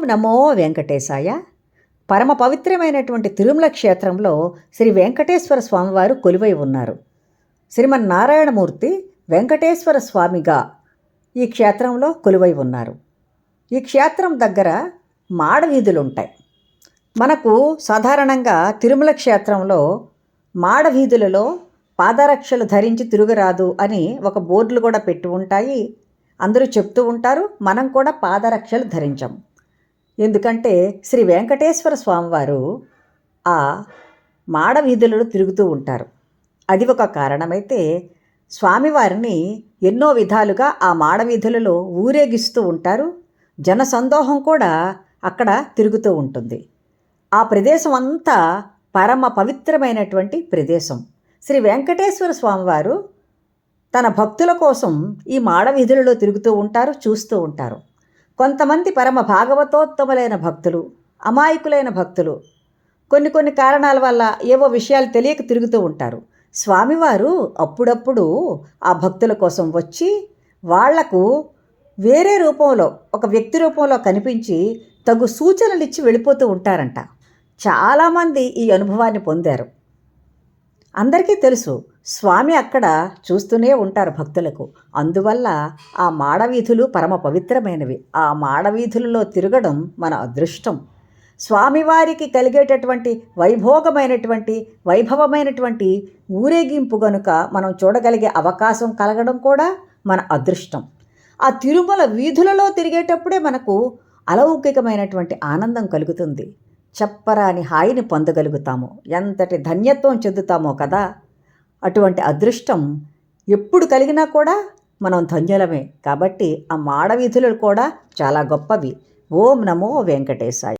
నమో వెంకటేశాయ. పరమ పవిత్రమైనటువంటి తిరుమల క్షేత్రంలో శ్రీ వెంకటేశ్వర స్వామివారు కొలువై ఉన్నారు. శ్రీమన్నారాయణమూర్తి వెంకటేశ్వర స్వామిగా ఈ క్షేత్రంలో కొలువై ఉన్నారు. ఈ క్షేత్రం దగ్గర మాడవీధులుంటాయి. మనకు సాధారణంగా తిరుమల క్షేత్రంలో మాడవీధులలో పాదరక్షలు ధరించి తిరగరాదు అని ఒక బోర్డులు కూడా పెట్టి ఉంటాయి. అందరూ చెప్తూ ఉంటారు. మనం కూడా పాదరక్షలు ధరించాం. ఎందుకంటే శ్రీ వెంకటేశ్వర స్వామివారు ఆ మాడవీధులలో తిరుగుతూ ఉంటారు. అది ఒక కారణమైతే స్వామివారిని ఎన్నో విధాలుగా ఆ మాడవీధులలో ఊరేగిస్తూ ఉంటారు. జనసందోహం కూడా అక్కడ తిరుగుతూ ఉంటుంది. ఆ ప్రదేశం అంతా పరమ పవిత్రమైనటువంటి ప్రదేశం. శ్రీ వెంకటేశ్వర స్వామివారు తన భక్తుల కోసం ఈ మాడవీధులలో తిరుగుతూ ఉంటారు, చూస్తూ ఉంటారు. కొంతమంది పరమ భాగవతోత్తములైన భక్తులు, అమాయకులైన భక్తులు కొన్ని కారణాల వల్ల ఏవో విషయాలు తెలియక తిరుగుతూ ఉంటారు. స్వామివారు అప్పుడప్పుడు ఆ భక్తుల కోసం వచ్చి వాళ్లకు వేరే రూపంలో, ఒక వ్యక్తి రూపంలో కనిపించి తగు సూచనలు ఇచ్చి వెళ్ళిపోతూ ఉంటారంట. చాలామంది ఈ అనుభవాన్ని పొందారు. అందరికీ తెలుసు స్వామి అక్కడ చూస్తూనే ఉంటారు భక్తులకు. అందువల్ల ఆ మాడవీధులు పరమ పవిత్రమైనవి. ఆ మాడవీధులలో తిరగడం మన అదృష్టం. స్వామివారికి కలిగేటటువంటి వైభవమైనటువంటి ఊరేగింపు గనుక మనం చూడగలిగే అవకాశం కలగడం కూడా మన అదృష్టం. ఆ తిరుమల వీధులలో తిరిగేటప్పుడే మనకు అలౌకికమైనటువంటి ఆనందం కలుగుతుంది. చెప్పరాని హాయిని పొందగలుగుతాము. ఎంతటి ధన్యత్వం చెందుతామో కదా. అటువంటి అదృష్టం ఎప్పుడు కలిగినా కూడా మనం ధన్యులమే. కాబట్టి ఆ మాడవీధులు కూడా చాలా గొప్పవి. ఓం నమో వెంకటేశాయ.